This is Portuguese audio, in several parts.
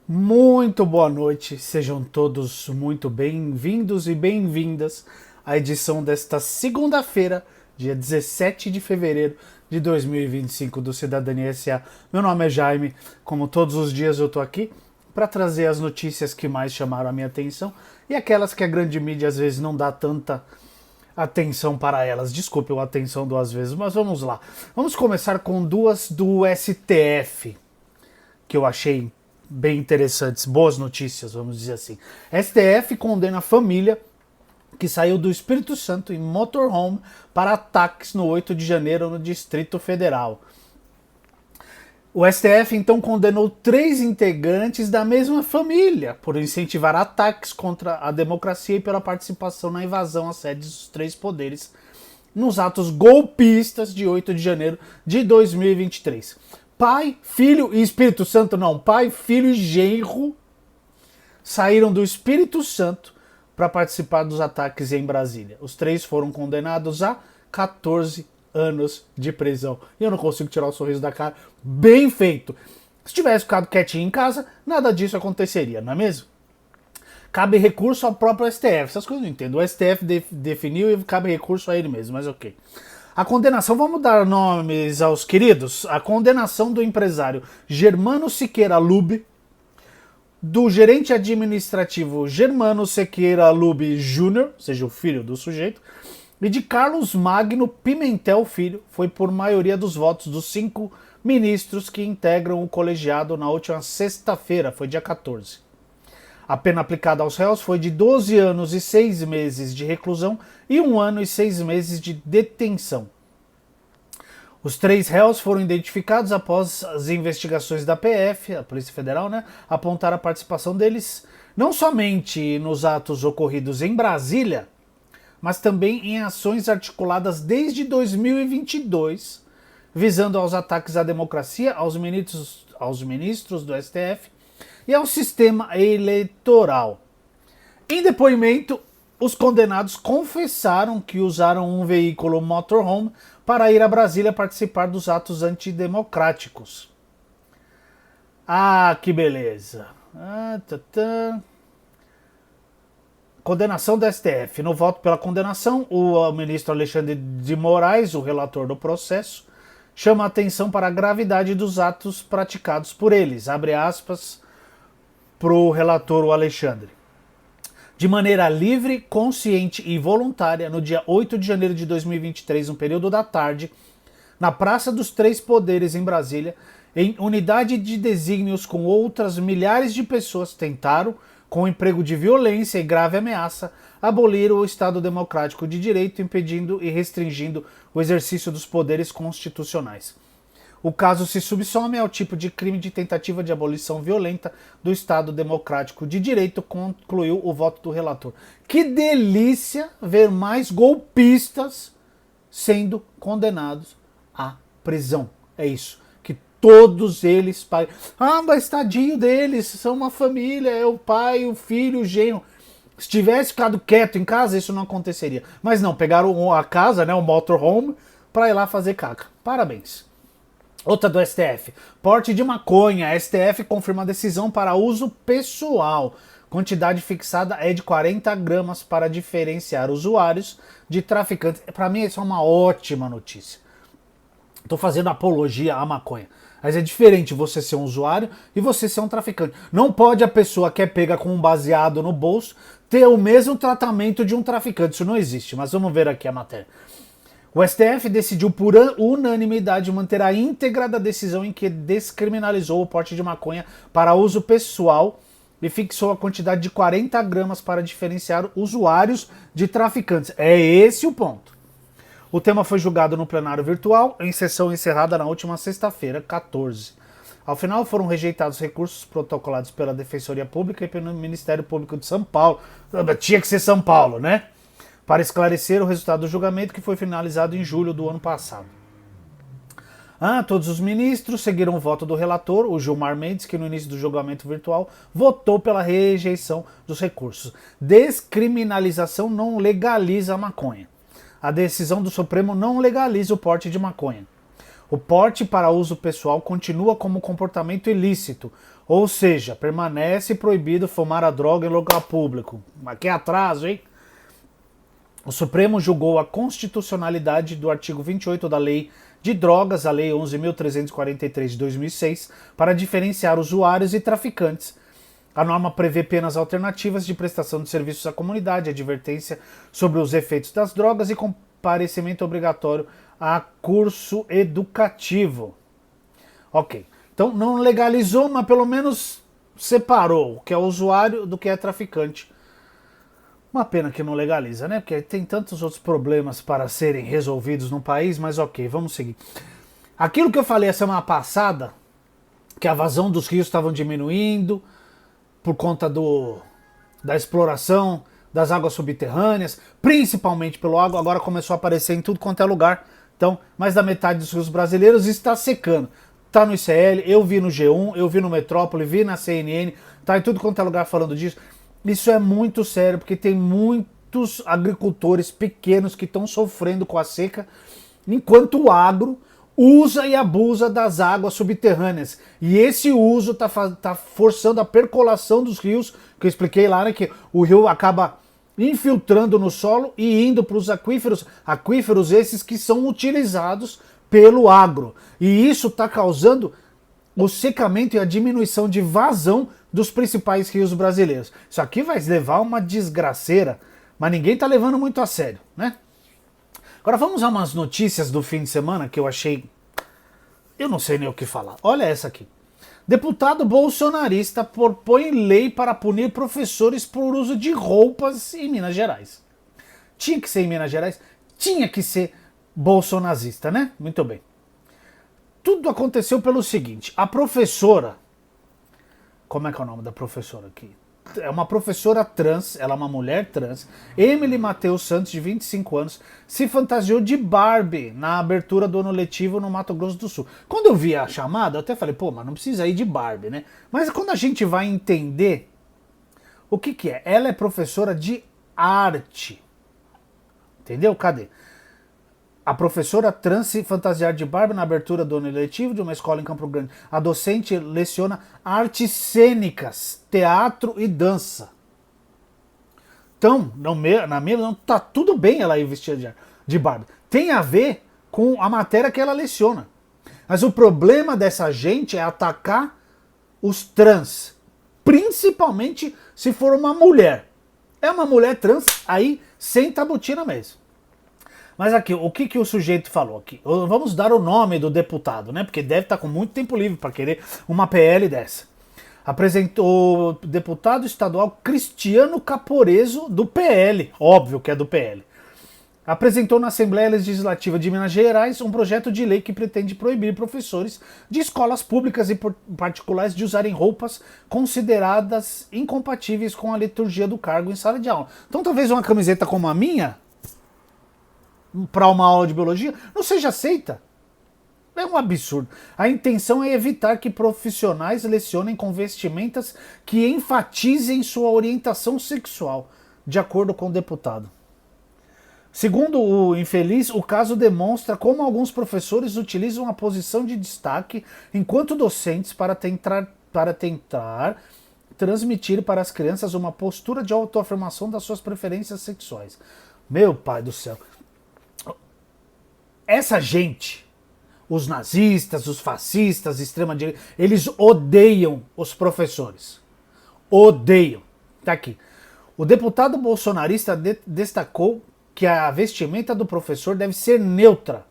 Muito boa noite, sejam todos muito bem-vindos e bem-vindas à edição desta segunda-feira, dia 17 de fevereiro de 2025 do Cidadania SA. Meu nome é Jaime, como todos os dias eu tô aqui para trazer as notícias que mais chamaram a minha atenção e aquelas que a grande mídia às vezes não dá tanta atenção para elas. Desculpe a atenção duas vezes, mas vamos lá. Vamos começar com duas do STF, que eu achei bem interessantes, boas notícias, vamos dizer assim. STF condena a família que saiu do Espírito Santo em motorhome para ataques no 8 de janeiro no Distrito Federal. O STF então condenou 3 integrantes da mesma família por incentivar ataques contra a democracia e pela participação na invasão às sedes dos 3 poderes nos atos golpistas de 8 de janeiro de 2023. Pai, Filho e Espírito Santo, não, Pai, Filho e Genro saíram do Espírito Santo para participar dos ataques em Brasília. Os 3 foram condenados a 14 anos de prisão. E eu não consigo tirar o sorriso da cara. Bem feito. Se tivesse ficado quietinho em casa, nada disso aconteceria, não é mesmo? Cabe recurso ao próprio STF. Essas coisas eu não entendo. O STF definiu e cabe recurso a ele mesmo, mas ok. A condenação, vamos dar nomes aos queridos? A condenação do empresário Germano Siqueira Lube, do gerente administrativo Germano Siqueira Lube Júnior, ou seja, o filho do sujeito, e de Carlos Magno Pimentel Filho, foi por maioria dos votos dos 5 ministros que integram o colegiado na última sexta-feira, foi dia 14. A pena aplicada aos réus foi de 12 anos e 6 meses de reclusão e 1 ano e 6 meses de detenção. Os 3 réus foram identificados após as investigações da PF, a Polícia Federal, apontar a participação deles não somente nos atos ocorridos em Brasília, mas também em ações articuladas desde 2022, visando aos ataques à democracia, aos ministros do STF e ao sistema eleitoral. Em depoimento, os condenados confessaram que usaram um veículo motorhome para ir a Brasília participar dos atos antidemocráticos. Ah, que beleza. Condenação do STF. No voto pela condenação, o ministro Alexandre de Moraes, o relator do processo, chama a atenção para a gravidade dos atos praticados por eles. Abre aspas para o relator, o Alexandre. De maneira livre, consciente e voluntária, no dia 8 de janeiro de 2023, no período da tarde, na Praça dos 3 Poderes, em Brasília, em unidade de desígnios com outras milhares de pessoas, tentaram, com emprego de violência e grave ameaça, abolir o Estado Democrático de Direito, impedindo e restringindo o exercício dos poderes constitucionais. O caso se subsome ao tipo de crime de tentativa de abolição violenta do Estado Democrático de Direito, concluiu o voto do relator. Que delícia ver mais golpistas sendo condenados à prisão. É isso. Que todos eles paguem. Ah, mas tadinho deles, são uma família, é o pai, o filho, o genro. Se tivesse ficado quieto em casa, isso não aconteceria. Mas não, pegaram a casa, o motorhome, para ir lá fazer caca. Parabéns. Outra do STF. Porte de maconha. A STF confirma a decisão para uso pessoal. Quantidade fixada é de 40 gramas para diferenciar usuários de traficantes. Para mim, isso é uma ótima notícia. Estou fazendo apologia à maconha. Mas é diferente você ser um usuário e você ser um traficante. Não pode a pessoa que é pega com um baseado no bolso ter o mesmo tratamento de um traficante. Isso não existe. Mas vamos ver aqui a matéria. O STF decidiu por unanimidade manter a íntegra da decisão em que descriminalizou o porte de maconha para uso pessoal e fixou a quantidade de 40 gramas para diferenciar usuários de traficantes. É esse o ponto. O tema foi julgado no plenário virtual, em sessão encerrada na última sexta-feira, 14. Ao final, foram rejeitados recursos protocolados pela Defensoria Pública e pelo Ministério Público de São Paulo. Tinha que ser São Paulo, né? Para esclarecer o resultado do julgamento, que foi finalizado em julho do ano passado. Todos os ministros seguiram o voto do relator, o Gilmar Mendes, que no início do julgamento virtual votou pela rejeição dos recursos. Descriminalização não legaliza a maconha. A decisão do Supremo não legaliza o porte de maconha. O porte para uso pessoal continua como comportamento ilícito. Ou seja, permanece proibido fumar a droga em local público. Mas que atraso, hein? O Supremo julgou a constitucionalidade do artigo 28 da Lei de Drogas, a Lei 11.343 de 2006, para diferenciar usuários e traficantes. A norma prevê penas alternativas de prestação de serviços à comunidade, advertência sobre os efeitos das drogas e comparecimento obrigatório a curso educativo. Ok. Então não legalizou, mas pelo menos separou o que é usuário do que é traficante. Uma pena que não legaliza, né? Porque tem tantos outros problemas para serem resolvidos no país, mas ok, vamos seguir. Aquilo que eu falei a semana passada, que a vazão dos rios estavam diminuindo por conta da exploração das águas subterrâneas, principalmente pelo água, agora começou a aparecer em tudo quanto é lugar. Então, mais da metade dos rios brasileiros está secando. Tá no ICL, eu vi no G1, eu vi no Metrópole, vi na CNN, tá em tudo quanto é lugar falando disso. Isso é muito sério, porque tem muitos agricultores pequenos que estão sofrendo com a seca, enquanto o agro usa e abusa das águas subterrâneas. E esse uso tá forçando a percolação dos rios, que eu expliquei lá, né, que o rio acaba infiltrando no solo e indo para os aquíferos esses que são utilizados pelo agro. E isso está causando o secamento e a diminuição de vazão dos principais rios brasileiros. Isso aqui vai levar uma desgraceira, mas ninguém está levando muito a sério, né? Agora vamos a umas notícias do fim de semana que eu achei... Eu não sei nem o que falar. Olha essa aqui. Deputado bolsonarista propõe lei para punir professores por uso de roupas em Minas Gerais. Tinha que ser em Minas Gerais? Tinha que ser bolsonarista, né? Muito bem. Tudo aconteceu pelo seguinte, a professora... Como é que é o nome da professora aqui? É uma professora trans, ela é uma mulher trans, Emily Matheus Santos, de 25 anos, se fantasiou de Barbie na abertura do ano letivo no Mato Grosso do Sul. Quando eu vi a chamada, eu até falei, pô, mas não precisa ir de Barbie, né? Mas quando a gente vai entender o que que é, ela é professora de arte. Entendeu? Cadê? A professora trans se fantasiar de Barbie na abertura do ano letivo de uma escola em Campo Grande. A docente leciona artes cênicas, teatro e dança. Então, na minha visão, tá tudo bem ela ir vestida de Barbie. Tem a ver com a matéria que ela leciona. Mas o problema dessa gente é atacar os trans. Principalmente se for uma mulher. É uma mulher trans, aí sem tabutina mesmo. Mas aqui, o que o sujeito falou aqui? Vamos dar o nome do deputado, né? Porque deve estar com muito tempo livre para querer uma PL dessa. Apresentou o deputado estadual Cristiano Caporeso, do PL. Óbvio que é do PL. Apresentou na Assembleia Legislativa de Minas Gerais um projeto de lei que pretende proibir professores de escolas públicas e particulares de usarem roupas consideradas incompatíveis com a liturgia do cargo em sala de aula. Então talvez uma camiseta como a minha... para uma aula de biologia, não seja aceita. É um absurdo. A intenção é evitar que profissionais lecionem com vestimentas que enfatizem sua orientação sexual, de acordo com o deputado. Segundo o infeliz, o caso demonstra como alguns professores utilizam a posição de destaque enquanto docentes para tentar transmitir para as crianças uma postura de autoafirmação das suas preferências sexuais. Meu pai do céu. Essa gente, os nazistas, os fascistas, extrema-direita, eles odeiam os professores. Odeiam. Tá aqui. O deputado bolsonarista destacou que a vestimenta do professor deve ser neutra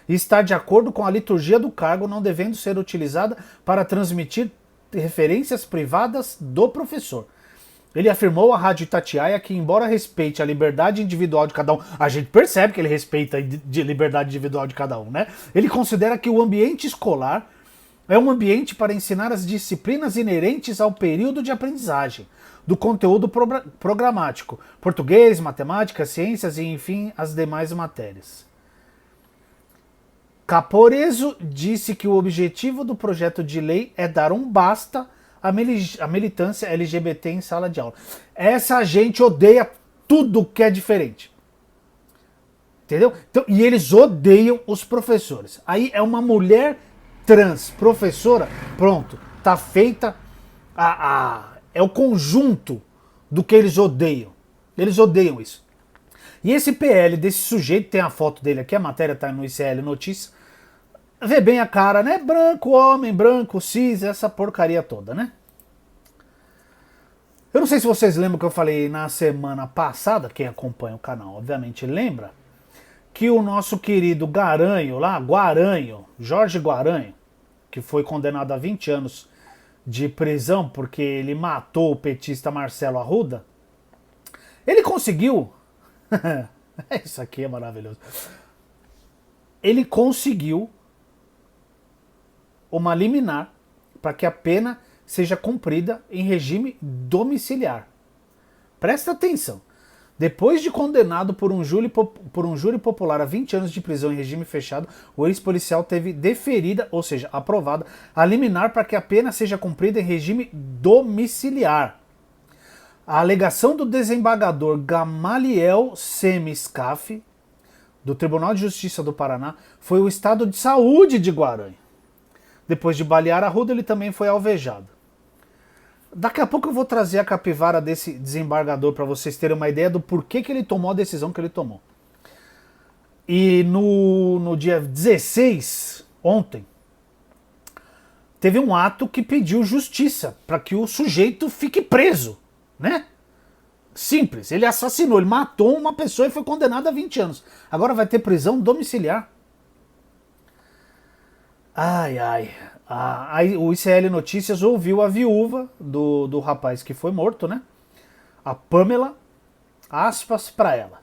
e estar de acordo com a liturgia do cargo, não devendo ser utilizada para transmitir referências privadas do professor. Ele afirmou à Rádio Itatiaia que, embora respeite a liberdade individual de cada um, a gente percebe que ele respeita a liberdade individual de cada um, né? Ele considera que o ambiente escolar é um ambiente para ensinar as disciplinas inerentes ao período de aprendizagem, do conteúdo programático, português, matemática, ciências e, enfim, as demais matérias. Caporeso disse que o objetivo do projeto de lei é dar um basta a militância LGBT em sala de aula. Essa gente odeia tudo que é diferente. Entendeu? Então, e eles odeiam os professores. Aí é uma mulher trans, professora, pronto. tá feita é o conjunto do que eles odeiam. Eles odeiam isso. E esse PL desse sujeito, tem a foto dele aqui, a matéria tá no ICL Notícias, vê bem a cara, né? Branco, homem, branco, cis, essa porcaria toda, né? Eu não sei se vocês lembram que eu falei na semana passada, quem acompanha o canal obviamente lembra, que o nosso querido Garanho lá, Jorge Guaranho, que foi condenado a 20 anos de prisão porque ele matou o petista Marcelo Arruda, ele conseguiu, isso aqui é maravilhoso, ele conseguiu uma liminar para que a pena seja cumprida em regime domiciliar. Presta atenção. Depois de condenado por um júri popular a 20 anos de prisão em regime fechado, o ex-policial teve deferida, ou seja, aprovada, a liminar para que a pena seja cumprida em regime domiciliar. A alegação do desembargador Gamaliel Semi-Scaf, do Tribunal de Justiça do Paraná, foi o estado de saúde de Guaranho. Depois de balear Arruda, ele também foi alvejado. Daqui a pouco eu vou trazer a capivara desse desembargador para vocês terem uma ideia do porquê que ele tomou a decisão que ele tomou. E no dia 16, ontem, teve um ato que pediu justiça para que o sujeito fique preso, né? Simples, ele assassinou, ele matou uma pessoa e foi condenado a 20 anos. Agora vai ter prisão domiciliar. Ai, ai. O ICL Notícias ouviu a viúva do rapaz que foi morto, né? A Pamela, aspas para ela.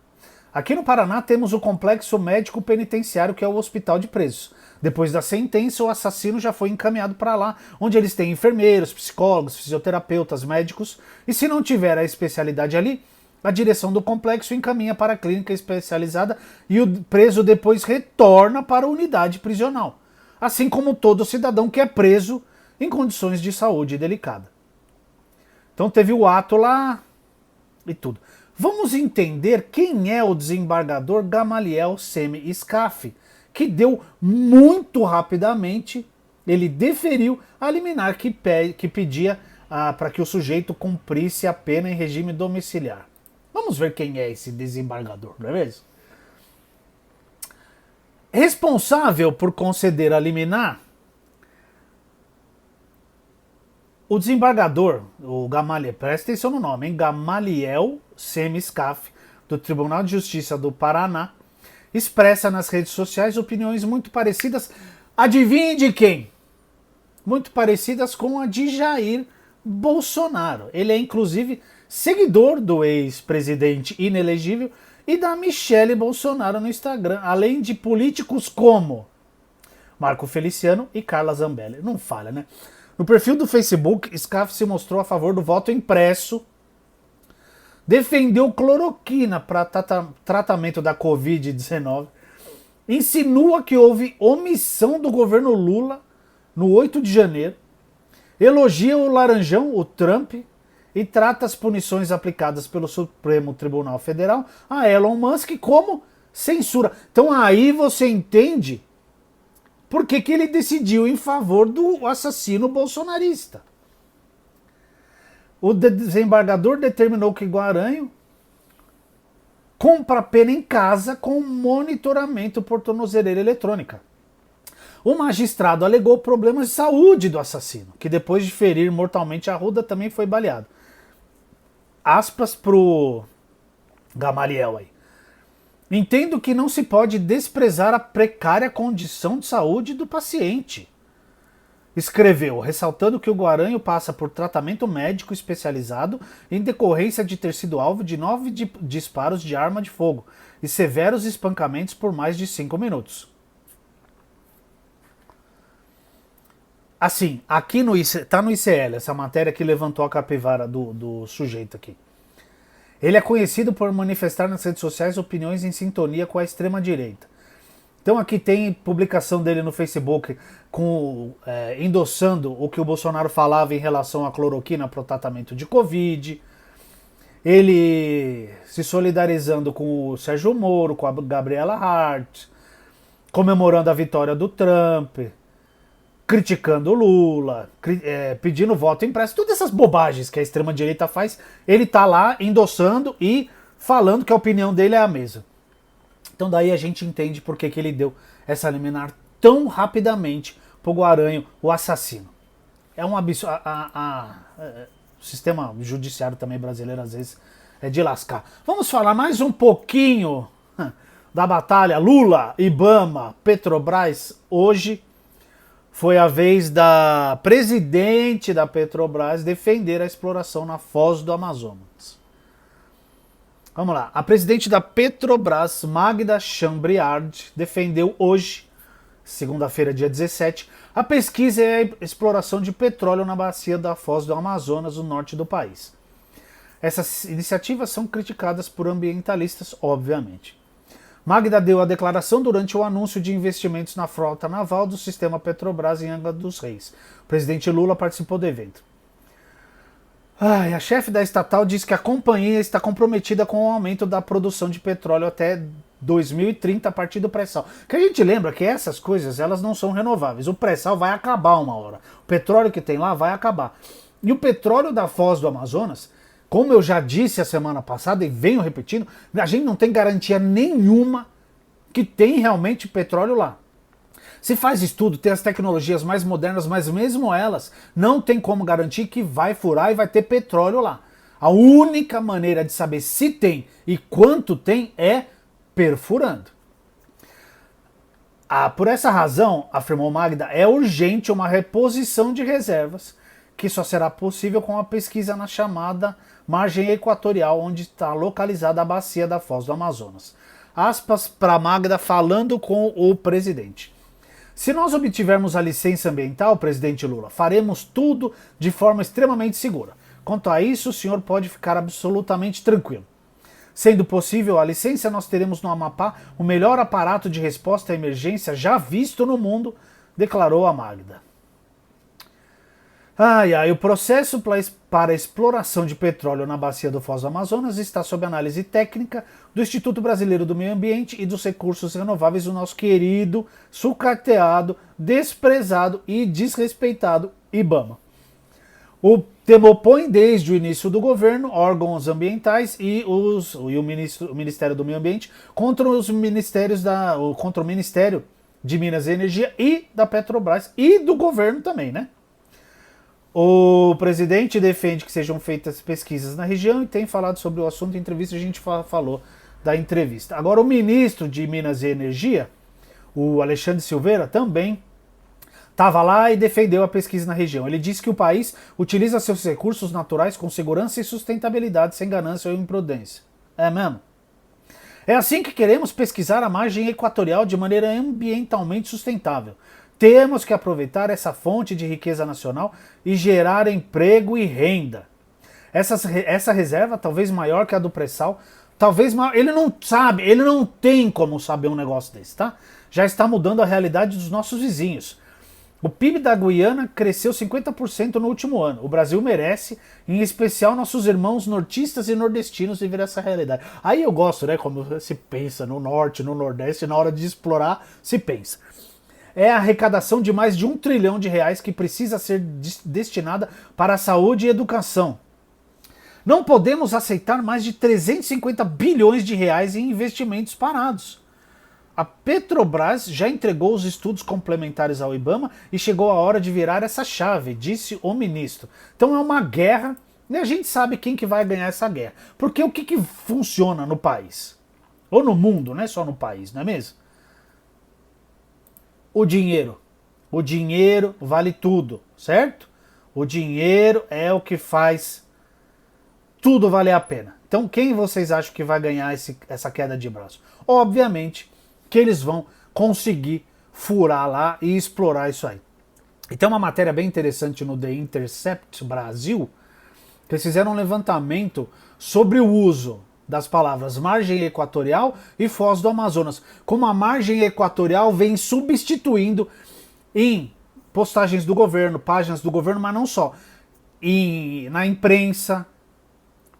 Aqui no Paraná temos o complexo médico penitenciário, que é o hospital de presos. Depois da sentença, o assassino já foi encaminhado para lá, onde eles têm enfermeiros, psicólogos, fisioterapeutas, médicos, e se não tiver a especialidade ali, a direção do complexo encaminha para a clínica especializada e o preso depois retorna para a unidade prisional. Assim como todo cidadão que é preso em condições de saúde delicada. Então teve o ato lá e tudo. Vamos entender quem é o desembargador Gamaliel Semi-Scaf, que deu muito rapidamente, ele deferiu a liminar que pedia para que o sujeito cumprisse a pena em regime domiciliar. Vamos ver quem é esse desembargador, não é mesmo? Responsável por conceder a liminar, o desembargador, o Gamaliel, presta atenção no nome, hein? Gamaliel Semi-Scaf, do Tribunal de Justiça do Paraná, expressa nas redes sociais opiniões muito parecidas, adivinhe de quem? Muito parecidas com a de Jair Bolsonaro. Ele é inclusive seguidor do ex-presidente inelegível e da Michele Bolsonaro no Instagram, além de políticos como Marco Feliciano e Carla Zambelli. Não falha, né? No perfil do Facebook, Scaf se mostrou a favor do voto impresso, defendeu cloroquina para tratamento da Covid-19, insinua que houve omissão do governo Lula no 8 de janeiro, elogia o Laranjão, o Trump, e trata as punições aplicadas pelo Supremo Tribunal Federal a Elon Musk como censura. Então aí você entende por que ele decidiu em favor do assassino bolsonarista. O desembargador determinou que Guaranho compra pena em casa com monitoramento por tornozeleira eletrônica. O magistrado alegou problemas de saúde do assassino, que depois de ferir mortalmente Arruda também foi baleado. Aspas pro Gamaliel aí. Entendo que não se pode desprezar a precária condição de saúde do paciente. Escreveu, ressaltando que o Guaranho passa por tratamento médico especializado em decorrência de ter sido alvo de 9 disparos de arma de fogo e severos espancamentos por mais de 5 minutos. Assim, aqui tá no ICL, essa matéria que levantou a capivara do sujeito aqui. Ele é conhecido por manifestar nas redes sociais opiniões em sintonia com a extrema-direita. Então aqui tem publicação dele no Facebook endossando o que o Bolsonaro falava em relação à cloroquina para o tratamento de Covid. Ele se solidarizando com o Sérgio Moro, com a Gabriela Hart, comemorando a vitória do Trump. criticando o Lula, pedindo voto impresso, todas essas bobagens que a extrema-direita faz, ele tá lá endossando e falando que a opinião dele é a mesma. Então daí a gente entende por que ele deu essa liminar tão rapidamente pro Guaranho, o assassino. É um absurdo. O sistema judiciário também brasileiro às vezes é de lascar. Vamos falar mais um pouquinho da batalha Lula, Ibama, Petrobras. Hoje foi a vez da presidente da Petrobras defender a exploração na Foz do Amazonas. Vamos lá. A presidente da Petrobras, Magda Chambriard, defendeu hoje, segunda-feira, dia 17, a pesquisa e a exploração de petróleo na bacia da Foz do Amazonas, no norte do país. Essas iniciativas são criticadas por ambientalistas, obviamente. Magda deu a declaração durante o anúncio de investimentos na frota naval do sistema Petrobras em Angra dos Reis. O presidente Lula participou do evento. A chefe da estatal diz que a companhia está comprometida com o aumento da produção de petróleo até 2030 a partir do pré-sal. Que a gente lembra que essas coisas elas não são renováveis. O pré-sal vai acabar uma hora. O petróleo que tem lá vai acabar. E o petróleo da Foz do Amazonas, como eu já disse a semana passada e venho repetindo, a gente não tem garantia nenhuma que tem realmente petróleo lá. Se faz estudo, tem as tecnologias mais modernas, mas mesmo elas não tem como garantir que vai furar e vai ter petróleo lá. A única maneira de saber se tem e quanto tem é perfurando. Por essa razão, afirmou Magda, é urgente uma reposição de reservas, que só será possível com a pesquisa na chamada margem equatorial, onde está localizada a bacia da Foz do Amazonas. Aspas para Magda falando com o presidente. Se nós obtivermos a licença ambiental, presidente Lula, faremos tudo de forma extremamente segura. Quanto a isso, o senhor pode ficar absolutamente tranquilo. Sendo possível a licença, nós teremos no Amapá o melhor aparato de resposta à emergência já visto no mundo, declarou a Magda. O processo para a exploração de petróleo na bacia do Foz do Amazonas está sob análise técnica do Instituto Brasileiro do Meio Ambiente e dos Recursos Renováveis, o nosso querido, sucateado, desprezado e desrespeitado IBAMA. O tema opõe desde o início do governo órgãos ambientais e o Ministério do Meio Ambiente contra o Ministério de Minas e Energia e da Petrobras e do governo também, né? O presidente defende que sejam feitas pesquisas na região e tem falado sobre o assunto em entrevista, a gente falou da entrevista. Agora, o ministro de Minas e Energia, o Alexandre Silveira, também estava lá e defendeu a pesquisa na região. Ele disse que o país utiliza seus recursos naturais com segurança e sustentabilidade, sem ganância ou imprudência. É mesmo? É assim que queremos pesquisar a margem equatorial de maneira ambientalmente sustentável. Temos que aproveitar essa fonte de riqueza nacional e gerar emprego e renda. Essa reserva, talvez maior que a do pré-sal, talvez maior, ele não sabe, ele não tem como saber um negócio desse, tá? Já está mudando a realidade dos nossos vizinhos. O PIB da Guiana cresceu 50% no último ano. O Brasil merece, em especial nossos irmãos nortistas e nordestinos, viver essa realidade. Aí eu gosto, né, como se pensa no norte, no nordeste, na hora de explorar, se pensa. É a arrecadação de mais de R$1 trilhão que precisa ser destinada para a saúde e educação. Não podemos aceitar mais de 350 bilhões de reais em investimentos parados. A Petrobras já entregou os estudos complementares ao IBAMA e chegou a hora de virar essa chave, disse o ministro. Então é uma guerra e a gente sabe quem que vai ganhar essa guerra. Porque o que funciona no país? Ou no mundo, não é só no país, não é mesmo? O dinheiro. O dinheiro vale tudo, certo? O dinheiro é o que faz tudo valer a pena. Então quem vocês acham que vai ganhar essa queda de braço? Obviamente que eles vão conseguir furar lá e explorar isso aí. E tem uma matéria bem interessante no The Intercept Brasil, que eles fizeram um levantamento sobre o uso das palavras margem equatorial e Foz do Amazonas. Como a margem equatorial vem substituindo em postagens do governo, páginas do governo, mas não só. Na imprensa,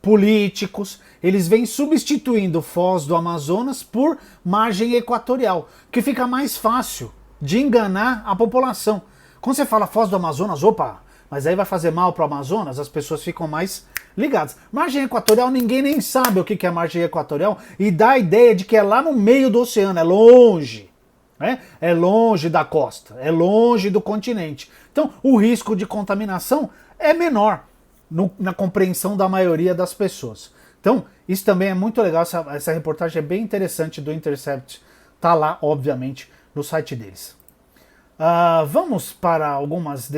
políticos, eles vêm substituindo Foz do Amazonas por margem equatorial, que fica mais fácil de enganar a população. Quando você fala Foz do Amazonas, opa, mas aí vai fazer mal pro Amazonas, as pessoas ficam mais ligadas. Margem equatorial, ninguém nem sabe o que é margem equatorial e dá a ideia de que é lá no meio do oceano, é longe. Né? É longe da costa, é longe do continente. Então, o risco de contaminação é menor na compreensão da maioria das pessoas. Então, isso também é muito legal, essa reportagem é bem interessante do Intercept, tá lá, obviamente, no site deles. Vamos para algumas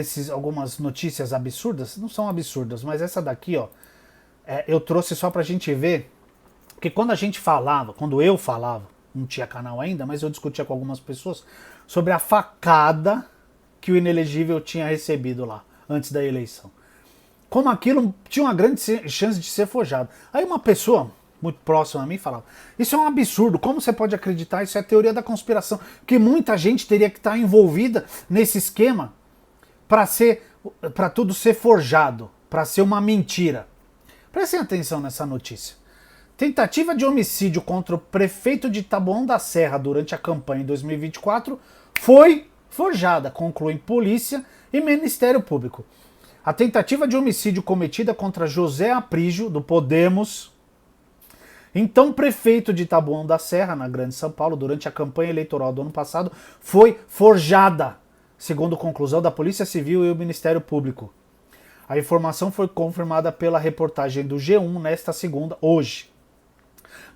notícias absurdas? Não são absurdas, mas essa daqui, ó, eu trouxe só pra gente ver, porque quando eu falava, não tinha canal ainda, mas eu discutia com algumas pessoas sobre a facada que o inelegível tinha recebido lá, antes da eleição. Como aquilo tinha uma grande chance de ser forjado. Aí uma pessoa muito próxima a mim falava, isso é um absurdo, como você pode acreditar? Isso é teoria da conspiração, que muita gente teria que estar envolvida nesse esquema para tudo ser forjado, para ser uma mentira. Prestem atenção nessa notícia. Tentativa de homicídio contra o prefeito de Taboão da Serra durante a campanha em 2024 foi forjada, concluem polícia e Ministério Público. A tentativa de homicídio cometida contra José Aprígio, do Podemos, então prefeito de Taboão da Serra, na Grande São Paulo, durante a campanha eleitoral do ano passado, foi forjada, segundo conclusão da Polícia Civil e o Ministério Público. A informação foi confirmada pela reportagem do G1 nesta segunda, hoje.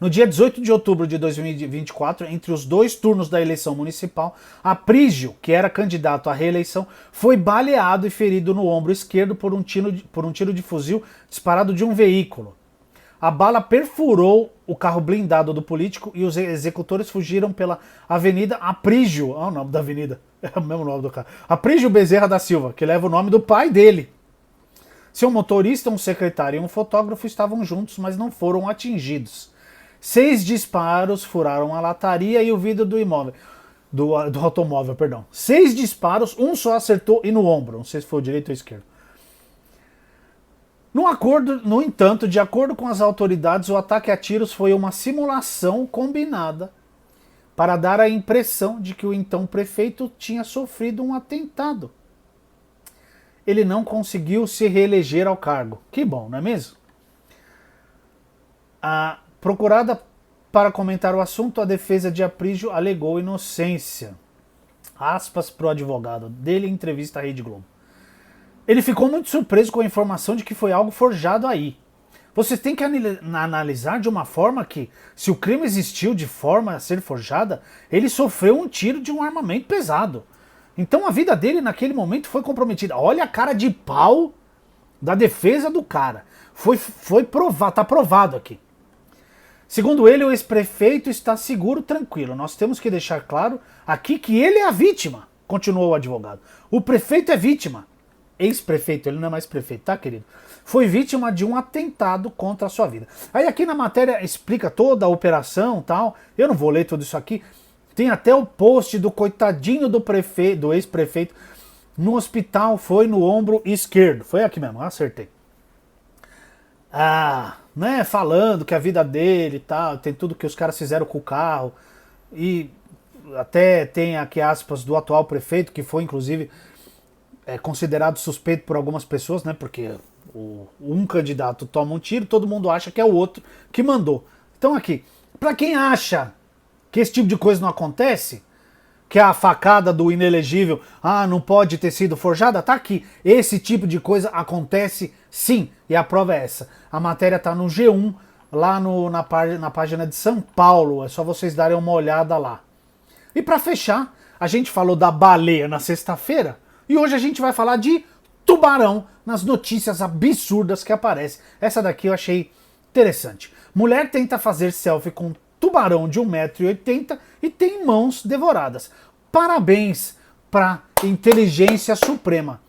No dia 18 de outubro de 2024, entre os dois turnos da eleição municipal, Aprígio, que era candidato à reeleição, foi baleado e ferido no ombro esquerdo por um tiro de fuzil disparado de um veículo. A bala perfurou o carro blindado do político e os executores fugiram pela Avenida Aprígio. O nome da avenida, é o mesmo nome do carro. Aprígio Bezerra da Silva, que leva o nome do pai dele. Seu motorista, um secretário e um fotógrafo estavam juntos, mas não foram atingidos. 6 disparos furaram a lataria e o vidro do imóvel. Do automóvel, perdão. 6 disparos, um só acertou e no ombro. Não sei se foi o direito ou esquerdo. No entanto, de acordo com as autoridades, o ataque a tiros foi uma simulação combinada para dar a impressão de que o então prefeito tinha sofrido um atentado. Ele não conseguiu se reeleger ao cargo. Que bom, não é mesmo? Procurada para comentar o assunto, a defesa de Aprígio alegou inocência. Aspas para o advogado dele em entrevista à Rede Globo. Ele ficou muito surpreso com a informação de que foi algo forjado aí. Vocês têm que analisar de uma forma que, se o crime existiu de forma a ser forjada, ele sofreu um tiro de um armamento pesado. Então a vida dele naquele momento foi comprometida. Olha a cara de pau da defesa do cara. Foi provado, tá provado aqui. Segundo ele, o ex-prefeito está seguro, tranquilo. Nós temos que deixar claro aqui que ele é a vítima, continuou o advogado. O prefeito é vítima. Ex-prefeito, ele não é mais prefeito, tá, querido? Foi vítima de um atentado contra a sua vida. Aí aqui na matéria explica toda a operação e tal. Eu não vou ler tudo isso aqui. Tem até o post do coitadinho do ex-prefeito no hospital, foi no ombro esquerdo. Foi aqui mesmo, acertei. Né, falando que a vida dele e tal, tem tudo que os caras fizeram com o carro, e até tem aqui aspas do atual prefeito, que foi inclusive considerado suspeito por algumas pessoas, né, porque um candidato toma um tiro, todo mundo acha que é o outro que mandou. Então aqui, pra quem acha que esse tipo de coisa não acontece, que a facada do inelegível, não pode ter sido forjada, tá aqui. Esse tipo de coisa acontece sim, e a prova é essa. A matéria tá no G1, lá na página de São Paulo, é só vocês darem uma olhada lá. E para fechar, a gente falou da baleia na sexta-feira, e hoje a gente vai falar de tubarão nas notícias absurdas que aparecem. Essa daqui eu achei interessante. Mulher tenta fazer selfie com tubarão de 1,80 m e tem mãos devoradas. Parabéns pra inteligência suprema.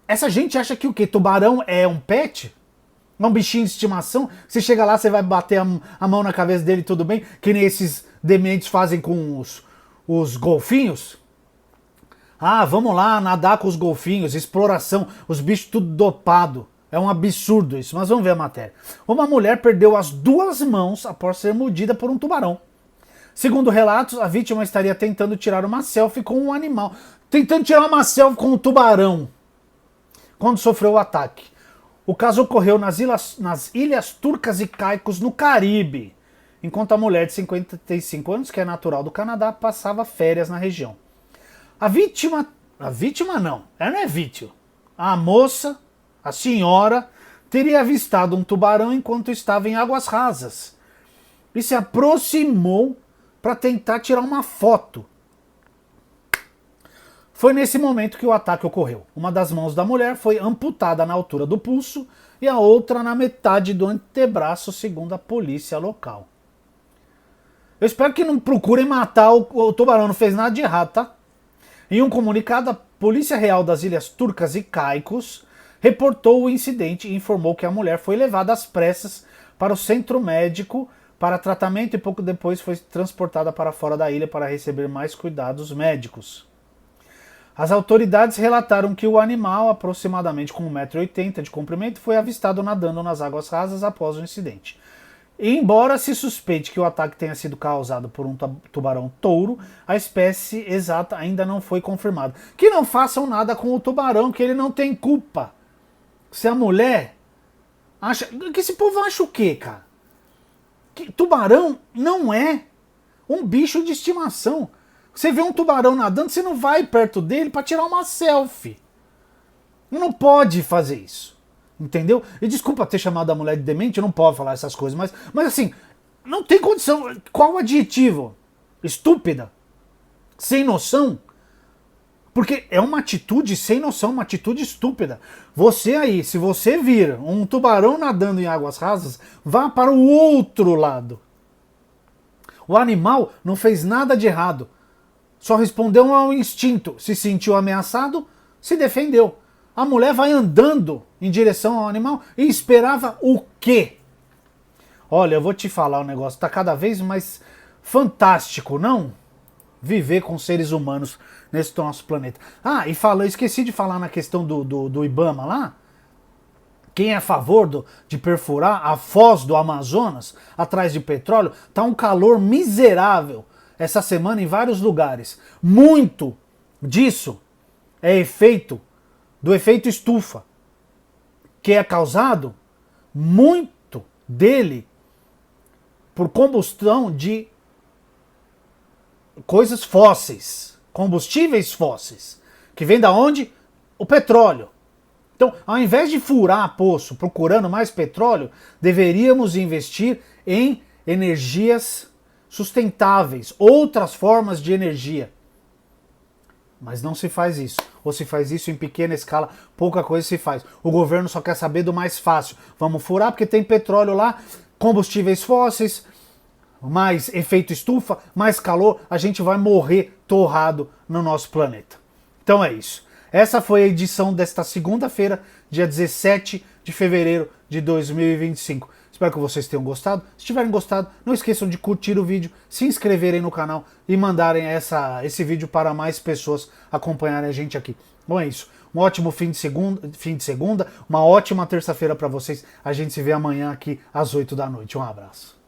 Essa gente acha que o quê? Tubarão é um pet? É um bichinho de estimação? Você chega lá, você vai bater a mão na cabeça dele, tudo bem? Que nem esses dementes fazem com os golfinhos? Vamos lá nadar com os golfinhos, exploração, os bichos tudo dopado. É um absurdo isso, mas vamos ver a matéria. Uma mulher perdeu as 2 mãos após ser mordida por um tubarão. Segundo relatos, a vítima estaria tentando tirar uma selfie com um animal. Tentando tirar uma selfie com um tubarão. Quando sofreu o ataque. O caso ocorreu nas Ilhas Turcas e Caicos, no Caribe. Enquanto a mulher de 55 anos, que é natural do Canadá, passava férias na região. A vítima não, ela não é vítima. A moça, a senhora, teria avistado um tubarão enquanto estava em águas rasas e se aproximou para tentar tirar uma foto. Foi nesse momento que o ataque ocorreu. Uma das mãos da mulher foi amputada na altura do pulso e a outra na metade do antebraço, segundo a polícia local. Eu espero que não procurem matar o tubarão, não fez nada de errado, tá? Em um comunicado, a Polícia Real das Ilhas Turcas e Caicos reportou o incidente e informou que a mulher foi levada às pressas para o centro médico para tratamento e pouco depois foi transportada para fora da ilha para receber mais cuidados médicos. As autoridades relataram que o animal, aproximadamente com 1,80 m de comprimento, foi avistado nadando nas águas rasas após o incidente. Embora se suspeite que o ataque tenha sido causado por um tubarão-touro, a espécie exata ainda não foi confirmada. Que não façam nada com o tubarão, que ele não tem culpa. Se a mulher acha... Que esse povo acha o quê, cara? Que tubarão não é um bicho de estimação. Você vê um tubarão nadando, você não vai perto dele para tirar uma selfie. Não pode fazer isso. Entendeu? E desculpa ter chamado a mulher de demente, eu não posso falar essas coisas, mas assim, não tem condição. Qual o adjetivo? Estúpida? Sem noção? Porque é uma atitude sem noção, uma atitude estúpida. Você aí, se você vir um tubarão nadando em águas rasas, vá para o outro lado. O animal não fez nada de errado. Só respondeu ao instinto. Se sentiu ameaçado, se defendeu. A mulher vai andando em direção ao animal e esperava o quê? Olha, eu vou te falar um negócio, tá cada vez mais fantástico, não? Viver com seres humanos nesse nosso planeta. Ah, e esqueci de falar na questão do Ibama lá. Quem é a favor de perfurar a foz do Amazonas atrás de petróleo, tá um calor miserável essa semana em vários lugares. Muito disso é do efeito estufa, que é causado, muito dele, por combustão de coisas fósseis, combustíveis fósseis, que vem da onde? O petróleo. Então, ao invés de furar poço procurando mais petróleo, deveríamos investir em energias sustentáveis, outras formas de energia. Mas não se faz isso. Ou se faz isso em pequena escala, pouca coisa se faz. O governo só quer saber do mais fácil. Vamos furar porque tem petróleo lá, combustíveis fósseis, mais efeito estufa, mais calor, a gente vai morrer torrado no nosso planeta. Então é isso. Essa foi a edição desta segunda-feira, dia 17 de fevereiro de 2025. Espero que vocês tenham gostado. Se tiverem gostado, não esqueçam de curtir o vídeo, se inscreverem no canal e mandarem esse vídeo para mais pessoas acompanharem a gente aqui. Bom, é isso. Um ótimo fim de segunda, uma ótima terça-feira para vocês. A gente se vê amanhã aqui às 8 da noite. Um abraço.